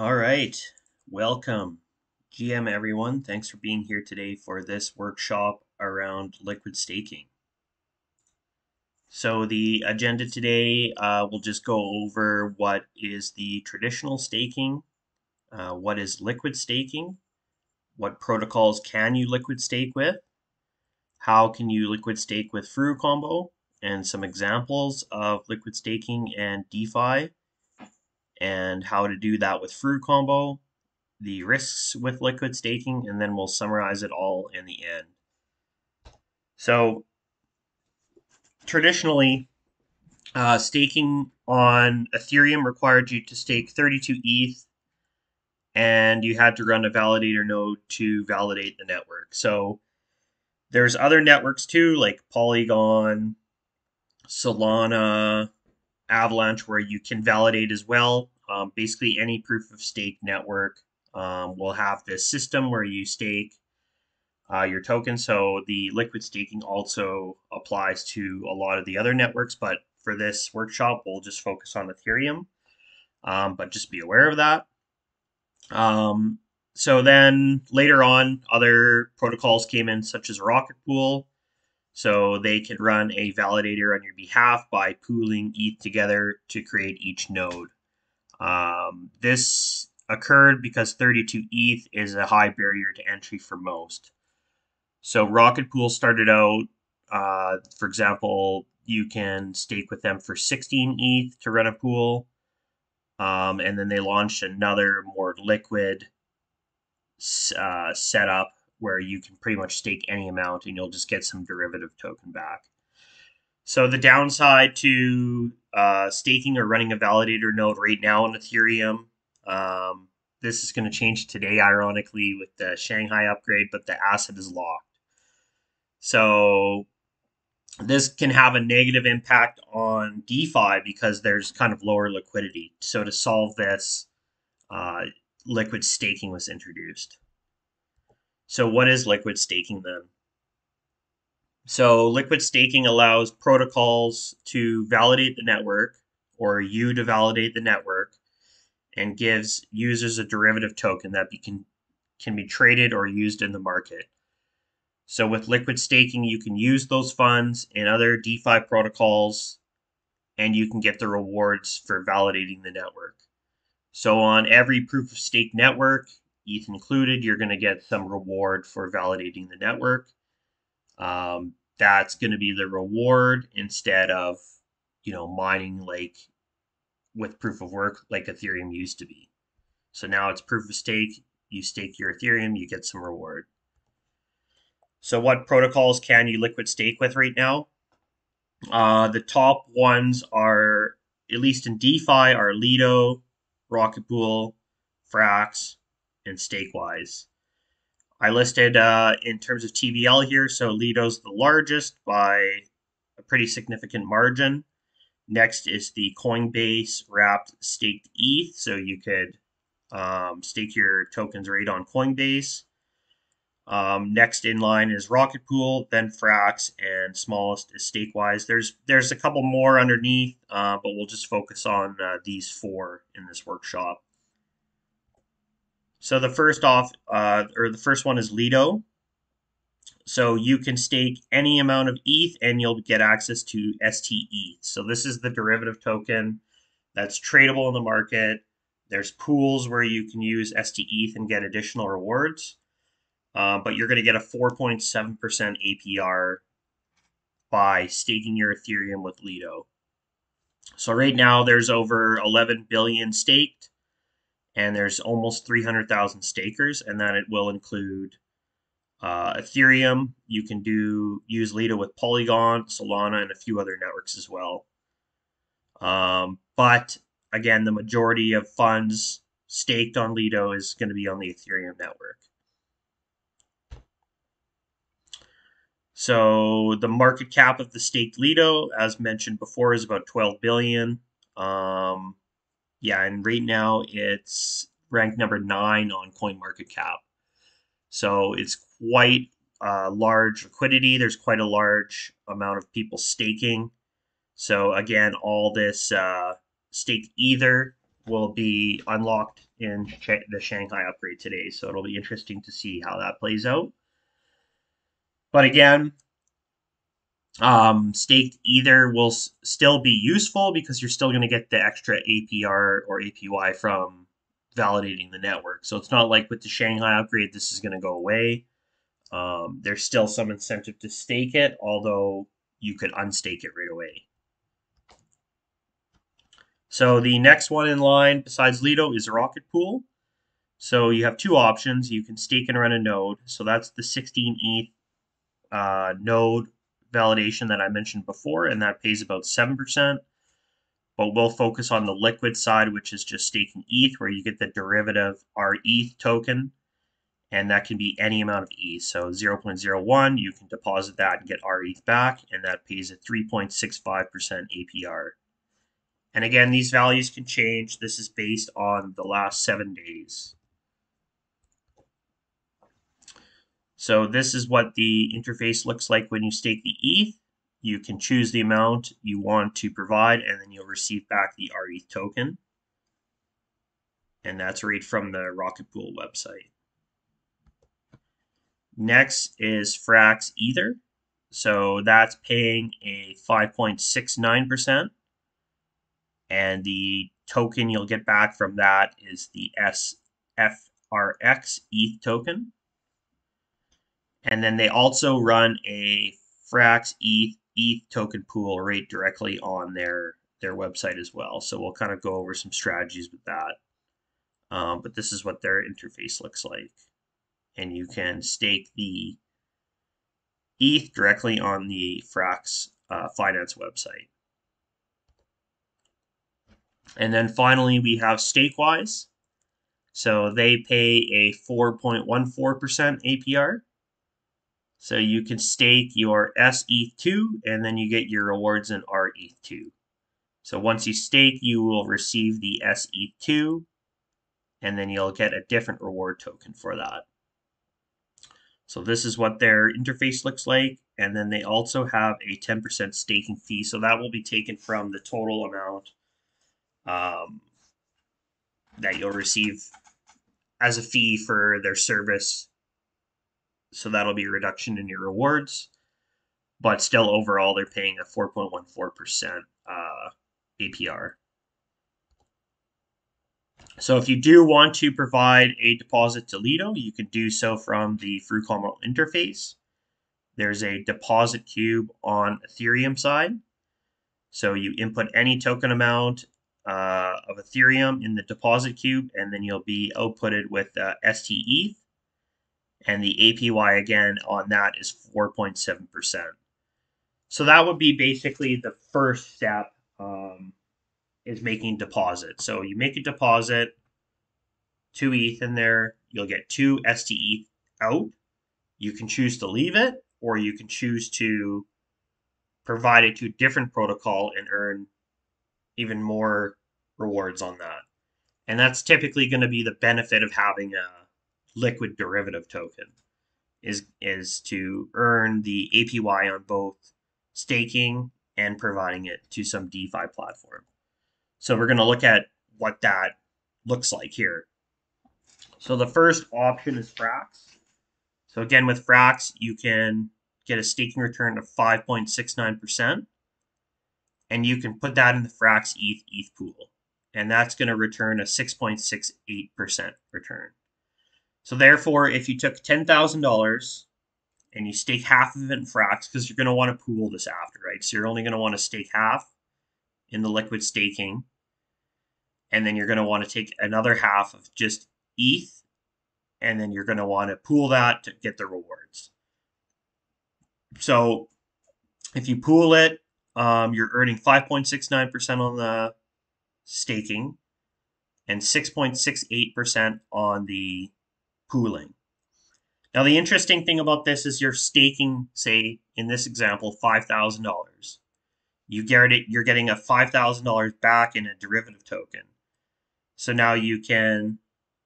All right, welcome. GM everyone, thanks for being here today for this workshop around liquid staking. So the agenda today, we'll just go over what is the traditional staking, what is liquid staking, what protocols can you liquid stake with, how can you liquid stake with Furucombo, and some examples of liquid staking and DeFi, and how to do that with Furucombo, the risks with liquid staking, and then we'll summarize it all in the end. So traditionally, staking on Ethereum required you to stake 32 ETH, and you had to run a validator node to validate the network. So there's other networks too, like Polygon, Solana, Avalanche, where you can validate as well. Basically, any proof of stake network will have this system where you stake your token. So the liquid staking also applies to a lot of the other networks, but for this workshop, we'll just focus on Ethereum. But just be aware of that. So then later on, other protocols came in, such as Rocket Pool. So they can run a validator on your behalf by pooling ETH together to create each node. This occurred because 32 ETH is a high barrier to entry for most. So Rocket Pool started out, for example, you can stake with them for 16 ETH to run a pool. And then they launched another more liquid setup where you can pretty much stake any amount and you'll just get some derivative token back. So the downside to staking or running a validator node right now on Ethereum, this is going to change today, ironically, with the Shanghai upgrade, but the asset is locked. So this can have a negative impact on DeFi because there's kind of lower liquidity. So to solve this, liquid staking was introduced. So what is liquid staking then? So liquid staking allows protocols to validate the network, or you to validate the network, and gives users a derivative token that can be traded or used in the market. So with liquid staking, you can use those funds in other DeFi protocols, and you can get the rewards for validating the network. So on every proof of stake network, ETH included, you're going to get some reward for validating the network. That's going to be the reward instead of, mining like with proof of work like Ethereum used to be. So now it's proof of stake. You stake your Ethereum, you get some reward. So what protocols can you liquid stake with right now? The top ones are, at least in DeFi, are Lido, Rocket Pool, Frax, and Stakewise. I listed in terms of TVL here, so Lido's the largest by a pretty significant margin. Next is the Coinbase wrapped staked ETH, so you could stake your tokens right on Coinbase. Next in line is Rocket Pool, then Frax, and smallest is Stakewise. There's a couple more underneath, but we'll just focus on these four in this workshop. So the first one is Lido. So you can stake any amount of ETH and you'll get access to STETH. So this is the derivative token that's tradable in the market. There's pools where you can use STETH and get additional rewards. But you're going to get a 4.7% APR by staking your Ethereum with Lido. So right now there's over 11 billion staked, and there's almost 300,000 stakers, and then it will include Ethereum. You can use Lido with Polygon, Solana, and a few other networks as well. But again, the majority of funds staked on Lido is going to be on the Ethereum network. So the market cap of the staked Lido, as mentioned before, is about 12 billion. Yeah, and right now it's ranked number 9 on CoinMarketCap. So it's quite large liquidity. There's quite a large amount of people staking. So again, all this staked Ether will be unlocked in the Shanghai upgrade today. So it'll be interesting to see how that plays out. But again, staked Ether will still be useful because you're still going to get the extra APR or APY from validating the network. So it's not like with the Shanghai upgrade, this is going to go away. There's still some incentive to stake it, although you could unstake it right away. So the next one in line besides Lido is Rocket Pool. So you have two options. You can stake and run a node. So that's the 16 ETH node validation that I mentioned before, and that pays about 7%. But we'll focus on the liquid side, which is just staking ETH, where you get the derivative RETH token, and that can be any amount of ETH. So 0.01, you can deposit that and get RETH back, and that pays a 3.65% APR. And again, these values can change. This is based on the last 7 days. So this is what the interface looks like when you stake the ETH. You can choose the amount you want to provide, and then you'll receive back the RETH token. And that's right from the Rocket Pool website. Next is Frax Ether. So that's paying a 5.69%. And the token you'll get back from that is the SFRX ETH token. And then they also run a Frax ETH token pool right directly on their website as well. So we'll kind of go over some strategies with that. But this is what their interface looks like. And you can stake the ETH directly on the Frax finance website. And then finally, we have Stakewise. So they pay a 4.14% APR. So you can stake your SETH2, and then you get your rewards in RETH2. So once you stake, you will receive the SETH2, and then you'll get a different reward token for that. So this is what their interface looks like. And then they also have a 10% staking fee. So that will be taken from the total amount that you'll receive as a fee for their service. So that'll be a reduction in your rewards. But still, overall, they're paying a 4.14% APR. So if you do want to provide a deposit to Lido, you can do so from the Furucombo interface. There's a deposit cube on Ethereum side. So you input any token amount of Ethereum in the deposit cube, and then you'll be outputted with STETH. And the APY again on that is 4.7%. So that would be basically the first step, is making deposit. So you make a deposit, 2 ETH in there, you'll get 2 STETH out. You can choose to leave it, or you can choose to provide it to a different protocol and earn even more rewards on that. And that's typically going to be the benefit of having a liquid derivative token, is to earn the APY on both staking and providing it to some DeFi platform. So we're going to look at what that looks like here. So the first option is Frax. So again, with Frax, you can get a staking return of 5.69%, and you can put that in the Frax ETH pool, and that's going to return a 6.68% return. So therefore, if you took $10,000 and you stake half of it in Frax, because you're going to want to pool this after, right? So you're only going to want to stake half in the liquid staking, and then you're going to want to take another half of just ETH, and then you're going to want to pool that to get the rewards. So if you pool it, you're earning 5.69% on the staking and 6.68% on the pooling. Now, the interesting thing about this is you're staking, say, in this example, $5,000. You're getting a $5,000 back in a derivative token. So now you can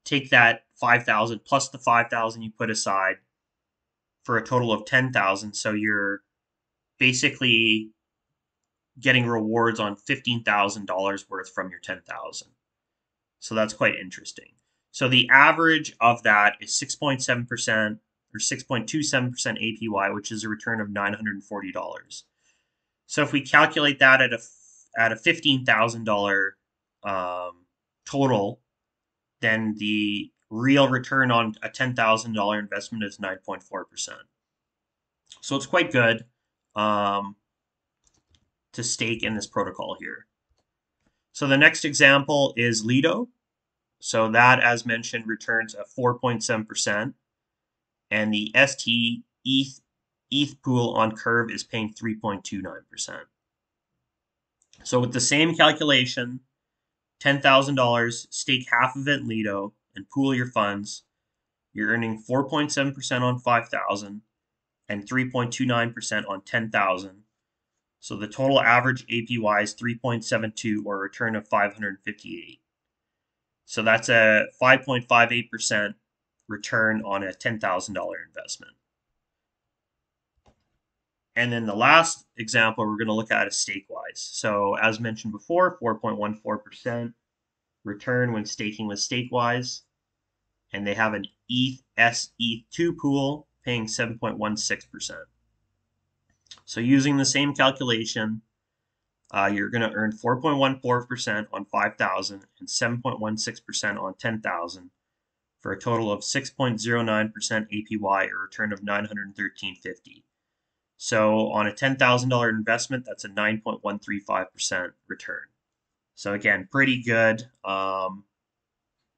take that 5,000 plus the 5,000 you put aside for a total of 10,000. So you're basically getting rewards on $15,000 worth from your 10,000. So that's quite interesting. So the average of that is 6.7% or 6.27% APY, which is a return of $940. So if we calculate that at a $15,000 total, then the real return on a $10,000 investment is 9.4%. So it's quite good to stake in this protocol here. So the next example is Lido. So that, as mentioned, returns a 4.7%, and the ST ETH pool on Curve is paying 3.29%. So with the same calculation, $10,000, stake half of it in Lido, and pool your funds, you're earning 4.7% on 5,000 and 3.29% on 10,000. So the total average APY is 3.72, or a return of 558. So that's a 5.58% return on a $10,000 investment. And then the last example we're going to look at is Stakewise. So as mentioned before, 4.14% return when staking with Stakewise. And they have an ETH2 pool paying 7.16%. So using the same calculation, you're going to earn 4.14% on 5,000 and 7.16% on 10,000 for a total of 6.09% APY, or a return of $913.50. So on a $10,000 investment, that's a 9.135% return. So again, pretty good.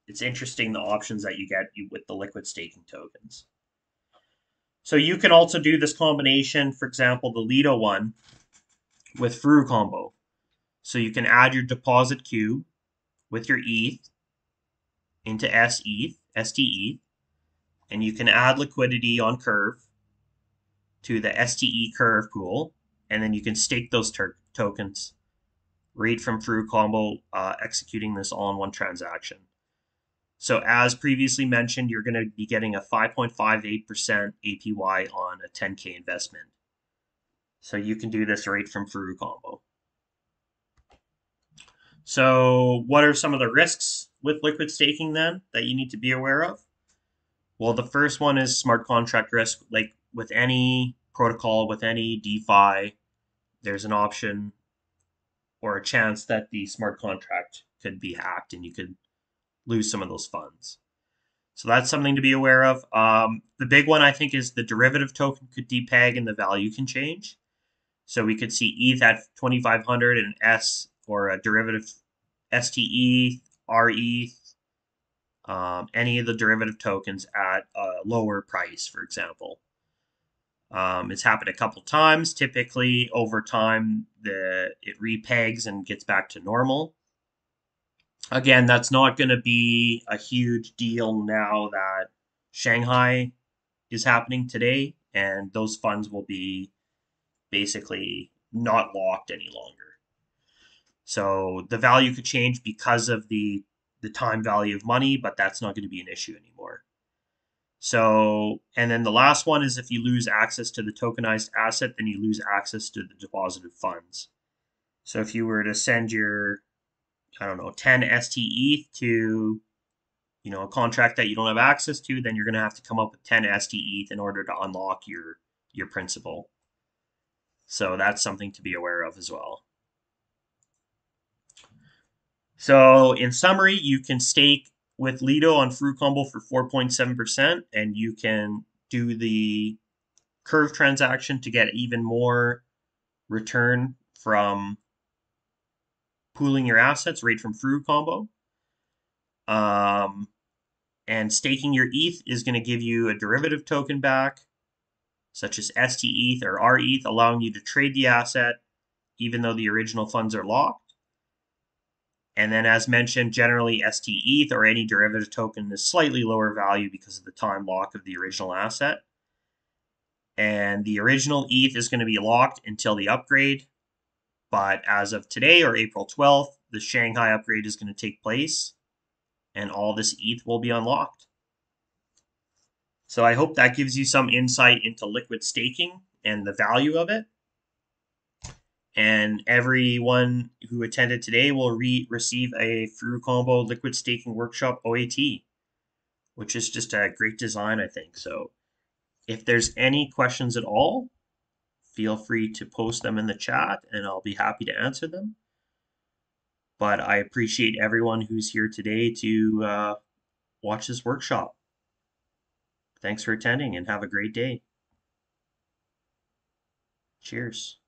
It's interesting the options that you get with the liquid staking tokens. So you can also do this combination, for example, the Lido one with Furucombo. So you can add your deposit queue with your ETH into STETH, and you can add liquidity on Curve to the STE Curve pool, and then you can stake those tokens right from Furucombo, executing this all-in-one transaction. So as previously mentioned, you're going to be getting a 5.58% APY on a 10K investment. So you can do this right from Furucombo. So what are some of the risks with liquid staking then that you need to be aware of? Well, the first one is smart contract risk. Like with any protocol, with any DeFi, there's an option or a chance that the smart contract could be hacked and you could lose some of those funds. So that's something to be aware of. The big one, I think, is the derivative token could depeg and the value can change. So we could see ETH at 2,500 and S, or a derivative STETH, RETH, any of the derivative tokens at a lower price, for example. It's happened a couple times. Typically, over time, it repegs and gets back to normal. Again, that's not going to be a huge deal now that Shanghai is happening today, and those funds will be basically not locked any longer. So the value could change because of the time value of money, but that's not going to be an issue anymore. So, and then the last one is if you lose access to the tokenized asset, then you lose access to the deposited funds. So if you were to send your, I don't know, 10 STETH to, a contract that you don't have access to, then you're going to have to come up with 10 STETH in order to unlock your principal. So that's something to be aware of as well. So in summary, you can stake with Lido on Furucombo for 4.7%, and you can do the Curve transaction to get even more return from pooling your assets right from Furucombo. And staking your ETH is going to give you a derivative token back, such as STETH or RETH, allowing you to trade the asset even though the original funds are locked. And then, as mentioned, generally STETH or any derivative token is slightly lower value because of the time lock of the original asset. And the original ETH is going to be locked until the upgrade. But as of today, or April 12th, the Shanghai upgrade is going to take place, and all this ETH will be unlocked. So I hope that gives you some insight into liquid staking and the value of it. And everyone who attended today will receive a Furucombo Liquid Staking Workshop OAT. which is just a great design, I think. So if there's any questions at all, feel free to post them in the chat and I'll be happy to answer them. But I appreciate everyone who's here today to watch this workshop. Thanks for attending and have a great day. Cheers.